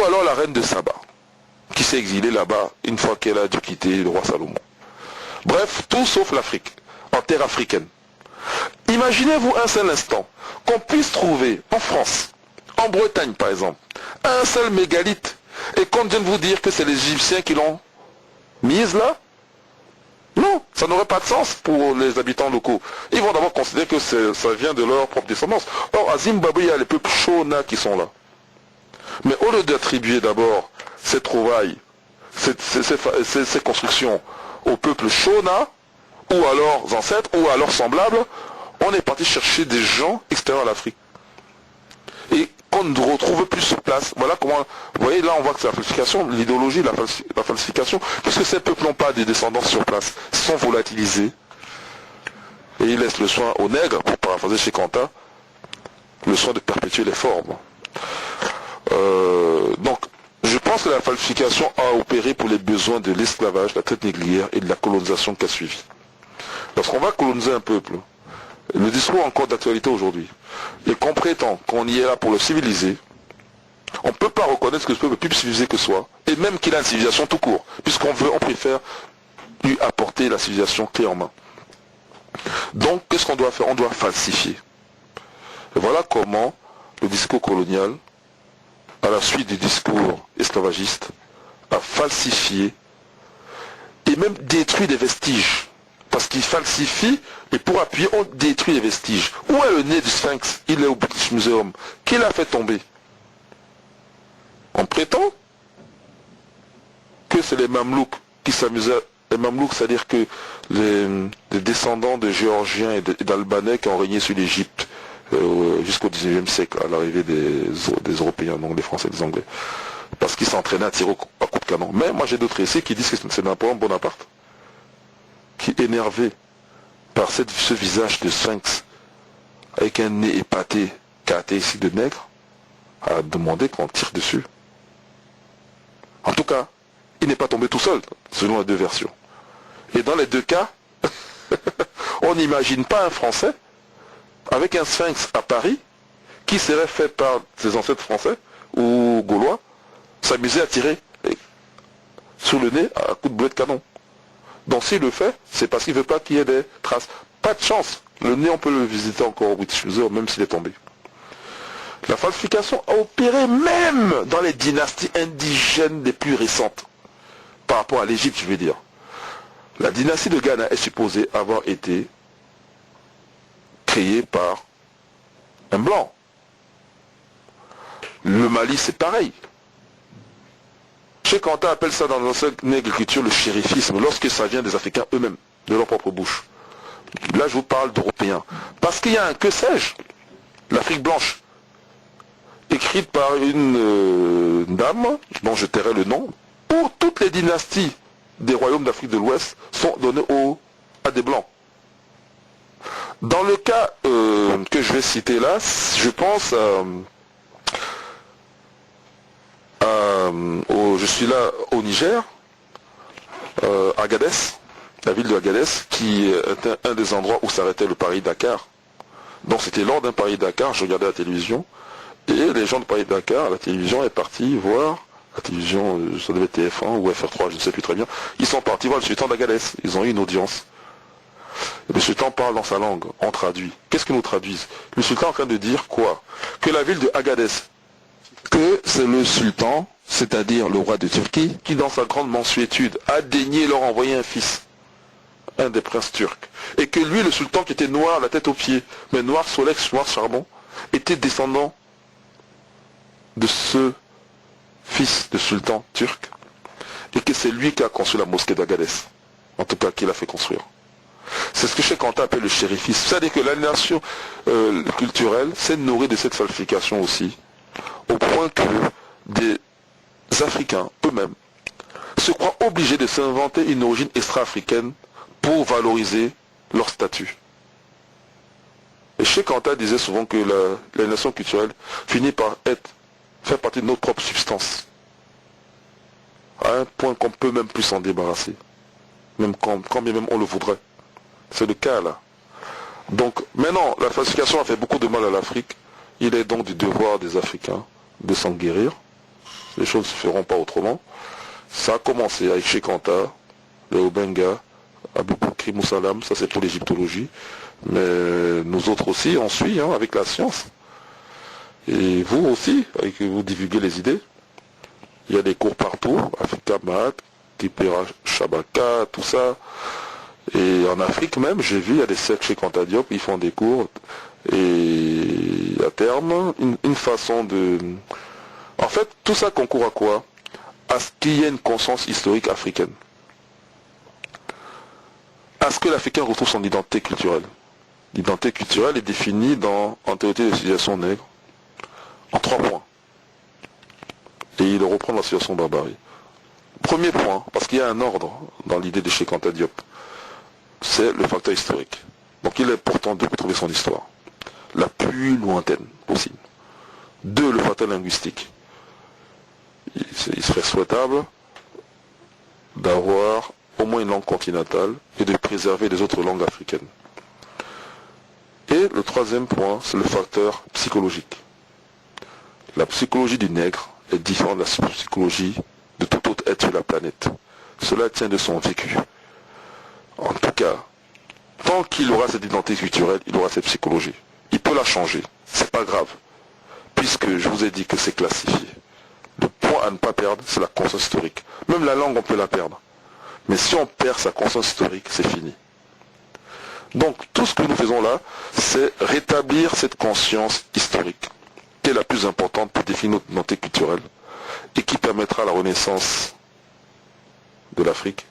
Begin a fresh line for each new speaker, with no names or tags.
ou alors la reine de Saba, qui s'est exilée là-bas une fois qu'elle a dû quitter le roi Salomon. Bref, tout sauf l'Afrique, en terre africaine. Imaginez-vous un seul instant qu'on puisse trouver en France, en Bretagne par exemple, un seul mégalithe et qu'on vienne vous dire que c'est les Égyptiens qui l'ont mise là. Non, ça n'aurait pas de sens pour les habitants locaux. Ils vont d'abord considérer que ça vient de leur propre descendance. Or, à Zimbabwe, il y a les peuples Shona qui sont là. Mais au lieu d'attribuer d'abord ces trouvailles, ces constructions au peuple Shona, ou à leurs ancêtres, ou à leurs semblables, on est parti chercher des gens extérieurs à l'Afrique. Et qu'on ne retrouve plus sur place. Voilà comment, vous voyez, là on voit que c'est la falsification, l'idéologie, la falsification, puisque ces peuples n'ont pas des descendants sur place, ils sont volatilisés. Et ils laissent le soin aux nègres, pour paraphraser chez Kanta, le soin de perpétuer les formes. Donc, je pense que la falsification a opéré pour les besoins de l'esclavage, de la traite négrière et de la colonisation qui a suivi. Lorsqu'on va coloniser un peuple, le discours est encore d'actualité aujourd'hui, et qu'on prétend qu'on y est là pour le civiliser, on ne peut pas reconnaître que ce peuple est plus civilisé que soi, et même qu'il a une civilisation tout court, on préfère lui apporter la civilisation clé en main. Donc, qu'est-ce qu'on doit faire? On doit falsifier. Et voilà comment le discours colonial, à la suite du discours esclavagiste, a falsifié et même détruit des vestiges. Parce qu'il falsifie, et pour appuyer, on détruit les vestiges. Où est le nez du Sphinx? Il est au British Museum. Qui l'a fait tomber? On prétend que c'est les Mamelouks qui s'amusaient. Les Mamelouks, c'est-à-dire que les descendants de Géorgiens et d'Albanais qui ont régné sur l'Égypte jusqu'au 19e siècle, à l'arrivée des Européens, donc des Français et des Anglais. Parce qu'ils s'entraînaient à tirer à coups de canon. Mais moi j'ai d'autres récits qui disent que c'est Napoléon Bonaparte qui, énervé par ce visage de sphinx, avec un nez épaté, caractéristique de nègre, a demandé qu'on tire dessus. En tout cas, il n'est pas tombé tout seul, selon les deux versions. Et dans les deux cas, on n'imagine pas un Français avec un sphinx à Paris, qui serait fait par ses ancêtres français ou gaulois, s'amuser à tirer sous le nez à coups de boulet de canon. Donc s'il le fait, c'est parce qu'il ne veut pas qu'il y ait des traces. Pas de chance. Le nez, on peut le visiter encore au British Museum, même s'il est tombé. La falsification a opéré même dans les dynasties indigènes les plus récentes. Par rapport à l'Égypte, je veux dire. La dynastie de Ghana est supposée avoir été créée par un blanc. Le Mali, c'est pareil. Cheikh Anta appelle ça dans l'ancienne agriculture le shérifisme, lorsque ça vient des Africains eux-mêmes, de leur propre bouche. Là, je vous parle d'Européens. Parce qu'il y a un que sais-je, l'Afrique blanche, écrite par une dame, dont je tairai le nom, pour toutes les dynasties des royaumes d'Afrique de l'Ouest sont données à des blancs. Dans le cas que je vais citer là, je pense je suis là au Niger, Agadez, la ville de Agadez, qui était un des endroits où s'arrêtait le Paris-Dakar. Donc c'était lors d'un Paris-Dakar, je regardais la télévision, et les gens de Paris-Dakar, la télévision est partie voir, la télévision, ça devait être TF1 ou FR3, je ne sais plus très bien, ils sont partis voir le sultan d'Agadez, ils ont eu une audience. Le sultan parle dans sa langue, on traduit. Qu'est-ce que nous traduisent? Le sultan est en train de dire quoi? Que la ville de Agadez, que c'est le sultan, c'est-à-dire le roi de Turquie, qui dans sa grande mansuétude a daigné leur envoyer un fils, un des princes turcs. Et que lui, le sultan qui était noir, la tête aux pieds, mais noir solex, noir charbon, était descendant de ce fils de sultan turc. Et que c'est lui qui a construit la mosquée d'Agadez. En tout cas, qui l'a fait construire. C'est ce que Cheikh Anta appelle le shérifisme. C'est-à-dire que l'aliénation culturelle s'est nourrie de cette falsification aussi. Au point que des Africains eux-mêmes se croient obligés de s'inventer une origine extra-africaine pour valoriser leur statut. Et Cheikh Anta disait souvent que l'aliénation culturelle finit par faire partie de notre propre substance. À un point qu'on ne peut même plus s'en débarrasser. Même quand bien même on le voudrait. C'est le cas là. Donc maintenant, la falsification a fait beaucoup de mal à l'Afrique. Il est donc du devoir des Africains de s'en guérir Les choses ne se feront pas autrement. Ça a commencé avec Cheikh Anta, le Obenga, Abou Bakr Moussalam, ça c'est pour l'égyptologie. Mais nous autres aussi, on suit avec la science. Et vous aussi, avec vous divulguez les idées. Il y a des cours partout, Africa Mat, Kipera Shabaka, tout ça. Et en Afrique même, j'ai vu, il y a des cercles chez Anta Diop, ils font des cours. Et à terme, une façon de... En fait, tout ça concourt à quoi? À ce qu'il y ait une conscience historique africaine. À ce que l'Africain retrouve son identité culturelle. L'identité culturelle est définie dans Antériorité de civilisation nègre en 3 points. Et il reprend la situation barbarie. Premier point, parce qu'il y a un ordre dans l'idée de Cheikh Anta Diop, c'est le facteur historique. Donc il est important de retrouver son histoire, la plus lointaine possible. 2, le facteur linguistique. Il serait souhaitable d'avoir au moins une langue continentale et de préserver les autres langues africaines. Et le 3e point, c'est le facteur psychologique. La psychologie du nègre est différente de la psychologie de tout autre être sur la planète. Cela tient de son vécu. En tout cas, tant qu'il aura cette identité culturelle, il aura cette psychologie. Il peut la changer, c'est pas grave, puisque je vous ai dit que c'est classifié. Le point à ne pas perdre, c'est la conscience historique. Même la langue, on peut la perdre. Mais si on perd sa conscience historique, c'est fini. Donc, tout ce que nous faisons là, c'est rétablir cette conscience historique, qui est la plus importante pour définir notre identité culturelle, et qui permettra la renaissance de l'Afrique